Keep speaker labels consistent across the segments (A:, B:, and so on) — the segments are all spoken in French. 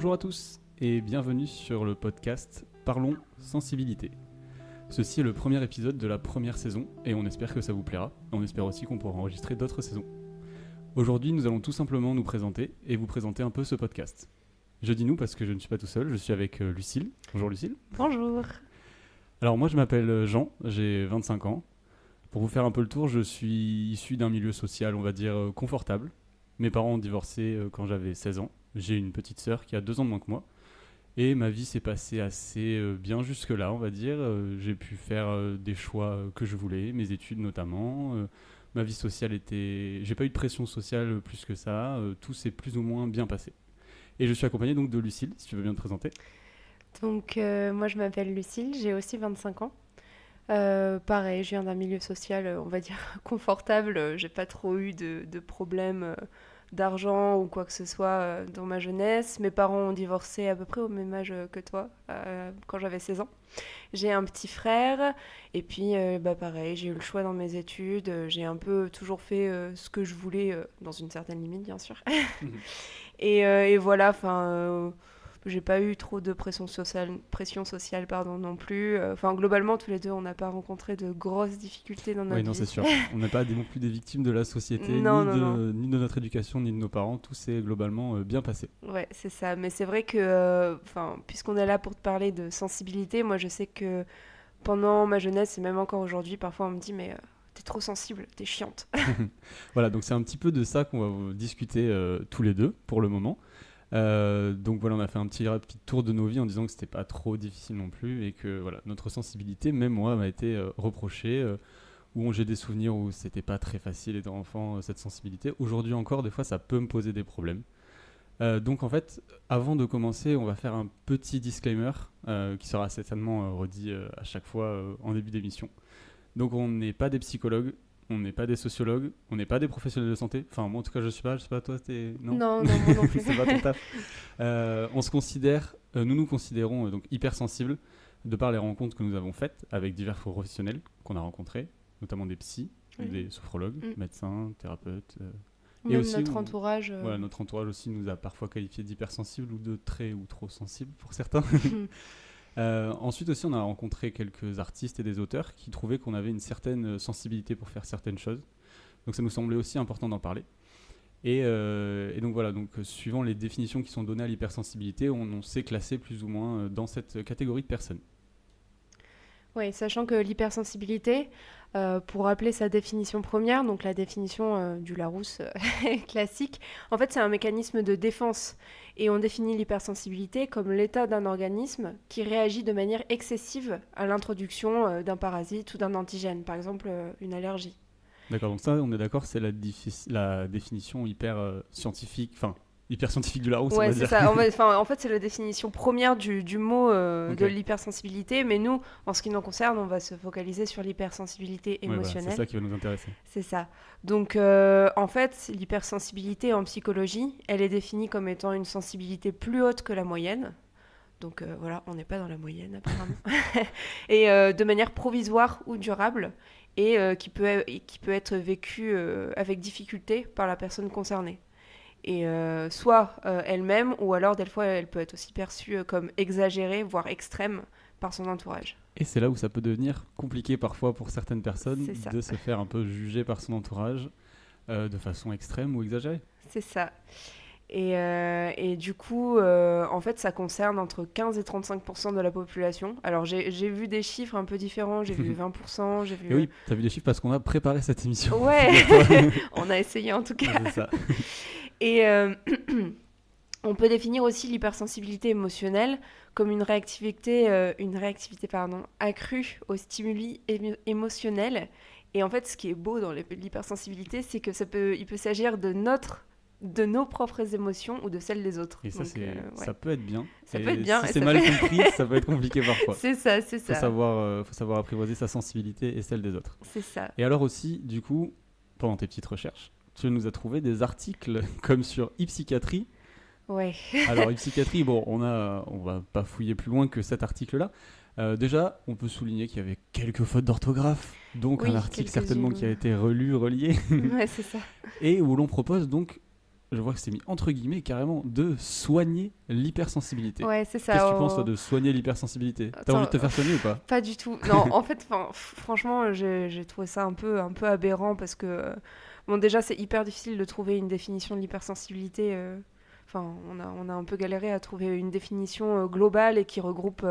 A: Bonjour à tous et bienvenue sur le podcast Parlons Sensibilité. Ceci est le premier épisode de la première saison et on espère que ça vous plaira. On espère aussi qu'on pourra enregistrer d'autres saisons. Aujourd'hui, nous allons tout simplement nous présenter et vous présenter un peu ce podcast. Je dis nous parce que je ne suis pas tout seul, je suis avec Lucille. Bonjour Lucille.
B: Bonjour.
A: Alors moi je m'appelle Jean, j'ai 25 ans. Pour vous faire un peu le tour, je suis issu d'un milieu social, on va dire, confortable. Mes parents ont divorcé quand j'avais 16 ans. J'ai une petite sœur qui a 2 ans de moins que moi. Et ma vie s'est passée assez bien jusque-là, on va dire. J'ai pu faire des choix que je voulais, mes études notamment. Ma vie sociale était... J'ai pas eu de pression sociale plus que ça. Tout s'est plus ou moins bien passé. Et je suis accompagné donc de Lucille, si tu veux bien te présenter.
B: Donc, moi, je m'appelle Lucille, j'ai aussi 25 ans. Pareil, je viens d'un milieu social, on va dire, confortable. J'ai pas trop eu de problèmes d'argent ou quoi que ce soit dans ma jeunesse. Mes parents ont divorcé à peu près au même âge que toi, quand j'avais 16 ans. J'ai un petit frère, et puis pareil, j'ai eu le choix dans mes études. J'ai un peu toujours fait ce que je voulais, dans une certaine limite, bien sûr. Et voilà, enfin... J'ai pas eu trop de pression sociale non plus. Enfin, globalement, tous les deux, on n'a pas rencontré de grosses difficultés dans notre vie.
A: Oui, non, c'est sûr. On n'est pas non plus des victimes de la société,
B: Non.
A: ni de notre éducation, ni de nos parents. Tout s'est globalement bien passé.
B: Ouais, c'est ça. Mais c'est vrai que, puisqu'on est là pour te parler de sensibilité, moi, je sais que pendant ma jeunesse, et même encore aujourd'hui, parfois, on me dit, mais t'es trop sensible, t'es chiante.
A: Voilà, donc c'est un petit peu de ça qu'on va vous discuter tous les deux, pour le moment. Donc voilà, on a fait un petit rapide tour de nos vies en disant que c'était pas trop difficile non plus et que voilà, notre sensibilité, même moi, m'a été reprochée, où j'ai des souvenirs où c'était pas très facile étant enfant, cette sensibilité. Aujourd'hui encore, des fois, ça peut me poser des problèmes. Donc en fait, avant de commencer, on va faire un petit disclaimer qui sera certainement redit à chaque fois en début d'émission. Donc on n'est pas des psychologues. On n'est pas des sociologues, on n'est pas des professionnels de santé. Enfin, moi en tout cas, je sais pas, toi, t'es...
B: Non, moi non plus.
A: C'est pas ton taf. On se considère, nous considérons donc hypersensibles de par les rencontres que nous avons faites avec divers professionnels qu'on a rencontrés, notamment des psys, des sophrologues, médecins, thérapeutes.
B: Même et aussi, notre entourage.
A: Voilà, notre entourage aussi nous a parfois qualifiés d'hypersensibles ou de très ou trop sensibles pour certains. Ensuite aussi, on a rencontré quelques artistes et des auteurs qui trouvaient qu'on avait une certaine sensibilité pour faire certaines choses. Donc ça nous semblait aussi important d'en parler. Et donc voilà, suivant les définitions qui sont données à l'hypersensibilité, on s'est classé plus ou moins dans cette catégorie de personnes.
B: Oui, sachant que l'hypersensibilité, pour rappeler sa définition première, donc la définition du Larousse classique, en fait c'est un mécanisme de défense. Et on définit l'hypersensibilité comme l'état d'un organisme qui réagit de manière excessive à l'introduction d'un parasite ou d'un antigène, par exemple une allergie.
A: D'accord, donc ça on est d'accord, c'est la définition hyper scientifique du Larousse,
B: ouais,
A: on va
B: c'est
A: dire.
B: Ça. En fait, c'est la définition première du mot de l'hypersensibilité, mais nous, en ce qui nous concerne, on va se focaliser sur l'hypersensibilité émotionnelle.
A: Voilà, c'est ça qui va nous intéresser.
B: C'est ça. Donc, en fait, l'hypersensibilité en psychologie, elle est définie comme étant une sensibilité plus haute que la moyenne. Donc voilà, on n'est pas dans la moyenne apparemment. Et de manière provisoire ou durable, et qui peut être vécue avec difficulté par la personne concernée. Et soit elle-même, ou alors des fois elle peut être aussi perçue comme exagérée, voire extrême, par son entourage.
A: Et c'est là où ça peut devenir compliqué parfois pour certaines personnes de se faire un peu juger par son entourage de façon extrême ou exagérée.
B: C'est ça. Et du coup, en fait, ça concerne entre 15 et 35% de la population. Alors, j'ai vu des chiffres un peu différents. J'ai vu 20%.
A: Et oui, t'as vu des chiffres parce qu'on a préparé cette émission.
B: Ouais, on a essayé en tout cas.
A: C'est ça.
B: Et on peut définir aussi l'hypersensibilité émotionnelle comme une réactivité accrue aux stimuli émotionnels. Et en fait, ce qui est beau dans l'hypersensibilité, c'est que il peut s'agir de nos propres émotions ou de celles des autres.
A: Et ça, ça peut être bien.
B: Ça peut être bien.
A: Si c'est mal compris, ça peut être compliqué parfois.
B: C'est ça.
A: Faut savoir apprivoiser sa sensibilité et celle des autres.
B: C'est ça.
A: Et alors aussi, du coup, pendant tes petites recherches, tu nous as trouvé des articles comme sur e-psychiatrie.
B: Ouais.
A: Alors, e-psychiatrie, on va pas fouiller plus loin que cet article-là. Déjà, on peut souligner qu'il y avait quelques fautes d'orthographe, donc un article certainement qui a été relié.
B: Ouais, c'est ça.
A: Et où l'on propose donc je vois que c'est mis entre guillemets carrément de soigner l'hypersensibilité.
B: Ouais, c'est ça.
A: Qu'est-ce que tu penses toi, de soigner l'hypersensibilité? T'as
B: Attends,
A: envie de te faire soigner ou pas?
B: pas du tout. Non, en fait, franchement, j'ai trouvé ça un peu aberrant parce que, bon, déjà, c'est hyper difficile de trouver une définition de l'hypersensibilité. Enfin, on a un peu galéré à trouver une définition globale et qui regroupe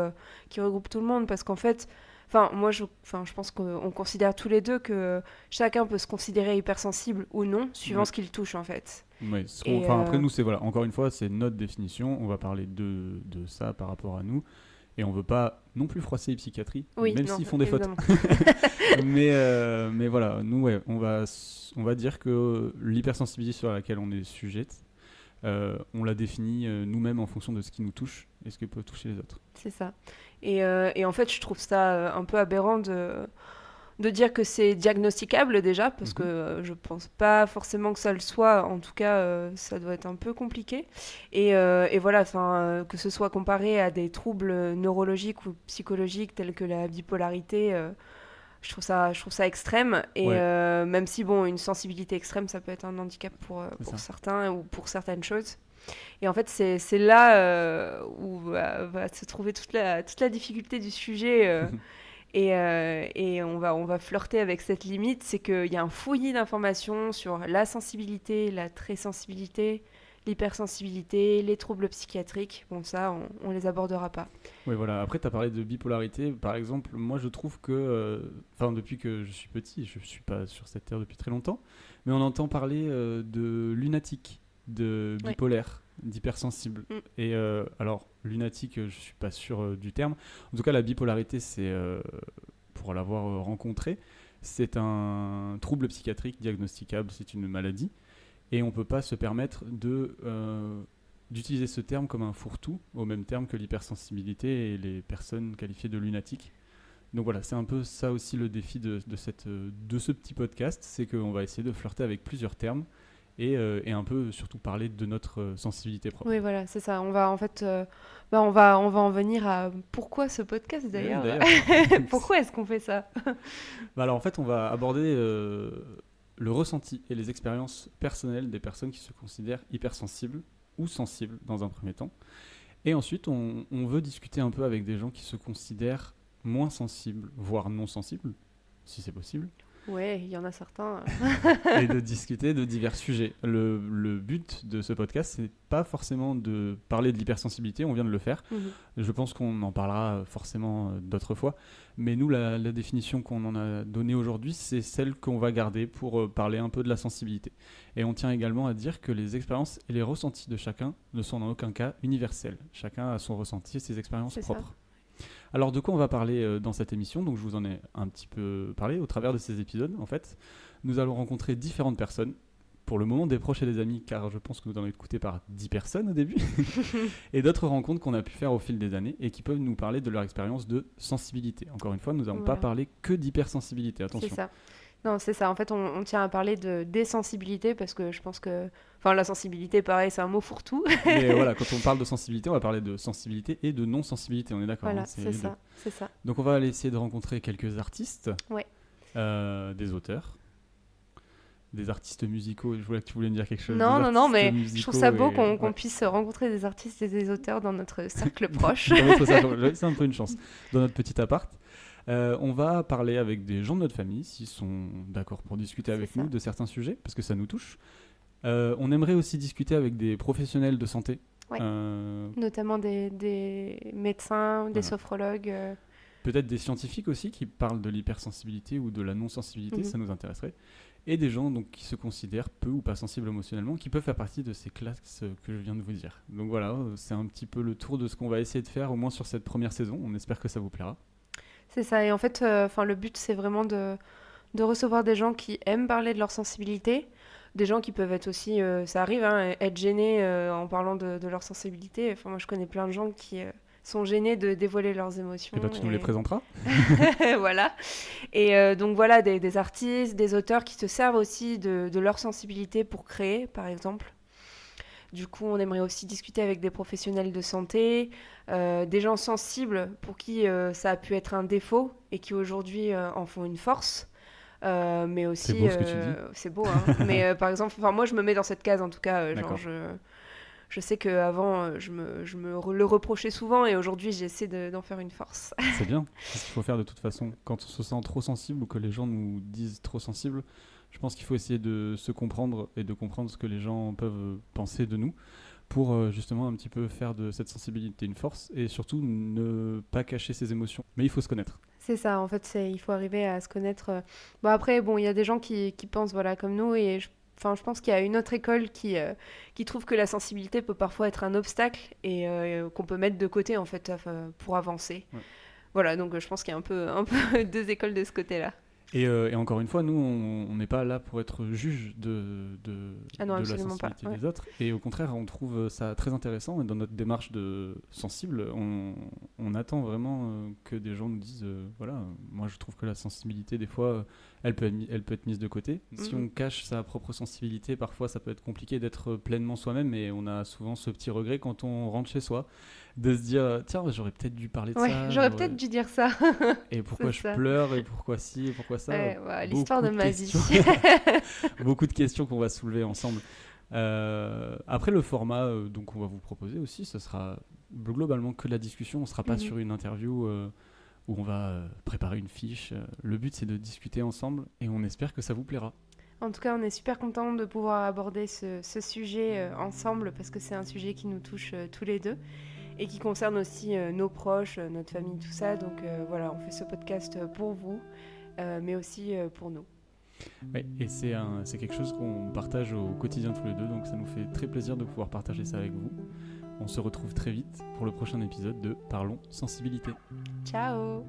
B: tout le monde parce qu'en fait, moi, je pense qu'on considère tous les deux que chacun peut se considérer hypersensible ou non, suivant
A: Ouais.
B: ce qu'il touche, en fait.
A: Ouais,
B: Et,
A: après nous, c'est voilà, encore une fois, c'est notre définition. On va parler de ça par rapport à nous. Et on veut pas non plus froisser les psychiatries,
B: oui,
A: même
B: non,
A: s'ils font des fautes.
B: évidemment.
A: Mais voilà, nous, ouais, on va dire que l'hypersensibilité sur laquelle on est sujette, on la définit nous-mêmes en fonction de ce qui nous touche et ce qui peut toucher les autres.
B: C'est ça. Et en fait, je trouve ça un peu aberrant de dire que c'est diagnosticable déjà, parce que je pense pas forcément que ça le soit. En tout cas, ça doit être un peu compliqué. Et voilà, que ce soit comparé à des troubles neurologiques ou psychologiques tels que la bipolarité, je trouve ça extrême. Et
A: Ouais.
B: même si, bon, une sensibilité extrême, ça peut être un handicap pour
A: ça.
B: certains ou pour certaines choses. Et en fait, c'est là où va se trouver toute la difficulté du sujet. Et on va flirter avec cette limite, c'est qu'il y a un fouillis d'informations sur la sensibilité, la très sensibilité, l'hypersensibilité, les troubles psychiatriques. Bon, ça, on les abordera pas.
A: Oui, voilà. Après, tu as parlé de bipolarité. Par exemple, moi, je trouve que, depuis que je suis petit, je suis pas sur cette terre depuis très longtemps, mais on entend parler de lunatique, de
B: Ouais.
A: bipolaire, d'hypersensible.
B: Mm.
A: Et alors, lunatique, je suis pas sûr du terme. En tout cas, la bipolarité, c'est, pour l'avoir rencontré, c'est un trouble psychiatrique diagnosticable, c'est une maladie. Et on ne peut pas se permettre d'utiliser ce terme comme un fourre-tout, au même terme que l'hypersensibilité et les personnes qualifiées de lunatiques. Donc voilà, c'est un peu ça aussi le défi de ce petit podcast, c'est qu'on va essayer de flirter avec plusieurs termes et un peu surtout parler de notre sensibilité propre.
B: Oui, voilà, c'est ça. On va en fait, on va en venir à pourquoi ce podcast d'ailleurs. Pourquoi est-ce qu'on fait ça?
A: Alors en fait, on va aborder le ressenti et les expériences personnelles des personnes qui se considèrent hypersensibles ou sensibles dans un premier temps. Et ensuite, on veut discuter un peu avec des gens qui se considèrent moins sensibles, voire non sensibles, si c'est possible.
B: Ouais, il y en a certains.
A: Et de discuter de divers sujets. Le but de ce podcast, c'est pas forcément de parler de l'hypersensibilité, on vient de le faire. Je pense qu'on en parlera forcément d'autres fois. Mais nous, la définition qu'on en a donnée aujourd'hui, c'est celle qu'on va garder pour parler un peu de la sensibilité. Et on tient également à dire que les expériences et les ressentis de chacun ne sont en aucun cas universels. Chacun a son ressenti et ses expériences propres. Ça. Alors de quoi on va parler dans cette émission? Donc je vous en ai un petit peu parlé au travers de ces épisodes. En fait, nous allons rencontrer différentes personnes, pour le moment des proches et des amis, car je pense que nous allons être écoutés par 10 personnes au début, et d'autres rencontres qu'on a pu faire au fil des années et qui peuvent nous parler de leur expérience de sensibilité. Encore une fois, nous n'allons pas parler que d'hypersensibilité, attention.
B: C'est ça. Non, c'est ça. En fait, on tient à parler de désensibilité parce que je pense que... Enfin, la sensibilité, pareil, c'est un mot fourre-tout.
A: Mais voilà, quand on parle de sensibilité, on va parler de sensibilité et de non-sensibilité, on est d'accord?
B: Voilà, c'est ça.
A: Donc on va aller essayer de rencontrer quelques artistes,
B: ouais.
A: Des auteurs, des artistes musicaux. Je voulais que tu voulais me dire quelque chose.
B: Non, mais je trouve ça beau qu'on puisse rencontrer des artistes et des auteurs dans notre cercle proche.
A: C'est un peu une chance. Dans notre petit appart. On va parler avec des gens de notre famille, s'ils sont d'accord pour discuter avec nous de certains sujets, parce que ça nous touche. On aimerait aussi discuter avec des professionnels de santé.
B: Ouais. Notamment des médecins, des sophrologues.
A: Peut-être des scientifiques aussi qui parlent de l'hypersensibilité ou de la non-sensibilité, ça nous intéresserait. Et des gens donc, qui se considèrent peu ou pas sensibles émotionnellement, qui peuvent faire partie de ces classes que je viens de vous dire. Donc voilà, c'est un petit peu le tour de ce qu'on va essayer de faire, au moins sur cette première saison. On espère que ça vous plaira.
B: C'est ça, et en fait, le but, c'est vraiment de recevoir des gens qui aiment parler de leur sensibilité, des gens qui peuvent être aussi, ça arrive, être gênés en parlant de leur sensibilité. Enfin, moi, je connais plein de gens qui sont gênés de dévoiler leurs émotions.
A: Et bah, tu nous les présenteras.
B: Voilà. Et donc, voilà, des artistes, des auteurs qui se servent aussi de leur sensibilité pour créer, par exemple. Du coup, on aimerait aussi discuter avec des professionnels de santé, des gens sensibles pour qui ça a pu être un défaut et qui aujourd'hui en font une force. Mais aussi,
A: C'est beau ce que tu dis.
B: c'est beau, hein. Mais par exemple, enfin moi je me mets dans cette case en tout cas,
A: D'accord.
B: je sais qu'avant le reprochais souvent et aujourd'hui j'essaie d'en faire une force.
A: C'est bien. C'est ce qu'il faut faire de toute façon. Quand on se sent trop sensible ou que les gens nous disent trop sensible, je pense qu'il faut essayer de se comprendre et de comprendre ce que les gens peuvent penser de nous pour justement un petit peu faire de cette sensibilité une force et surtout ne pas cacher ses émotions. Mais il faut se connaître.
B: C'est ça, en fait, il faut arriver à se connaître. Bon, après, bon, il y a des gens qui pensent voilà, comme nous, et enfin, je pense qu'il y a une autre école qui trouve que la sensibilité peut parfois être un obstacle et qu'on peut mettre de côté, en fait, pour avancer.
A: Ouais.
B: Voilà, donc je pense qu'il y a un peu deux écoles de ce côté-là.
A: Et encore une fois, nous, on n'est pas là pour être juge
B: Ah non,
A: de la
B: absolument pas.
A: sensibilité
B: Ouais.
A: des autres. Et au contraire, on trouve ça très intéressant. Et dans notre démarche de sensible, on attend vraiment que des gens nous disent, voilà, moi je trouve que la sensibilité, des fois, elle peut être mise de côté. Si
B: Mhm.
A: on cache sa propre sensibilité, parfois ça peut être compliqué d'être pleinement soi-même. Et on a souvent ce petit regret quand on rentre chez soi, de se dire, tiens, j'aurais peut-être dû parler de
B: Ouais,
A: ça.
B: j'aurais peut-être dû dire ça.
A: Et
B: C'est
A: pourquoi je
B: ça.
A: pleure, et pourquoi ci, et pourquoi ça.
B: Ouais, voilà, l'histoire
A: Beaucoup
B: de
A: de
B: ma vie.
A: questions, beaucoup de questions qu'on va soulever ensemble. Après le format donc on va vous proposer aussi, ce sera globalement que de la discussion. On ne sera pas
B: Mhm.
A: sur une interview où on va préparer une fiche. Le but c'est de discuter ensemble et on espère que ça vous plaira.
B: En tout cas, on est super content de pouvoir aborder ce sujet ensemble parce que c'est un sujet qui nous touche tous les deux et qui concerne aussi nos proches, notre famille, tout ça. Donc voilà, on fait ce podcast pour vous, mais aussi pour nous.
A: Ouais, et c'est quelque chose qu'on partage au quotidien tous les deux, donc ça nous fait très plaisir de pouvoir partager ça avec vous. On se retrouve très vite pour le prochain épisode de Parlons Sensibilité.
B: Ciao!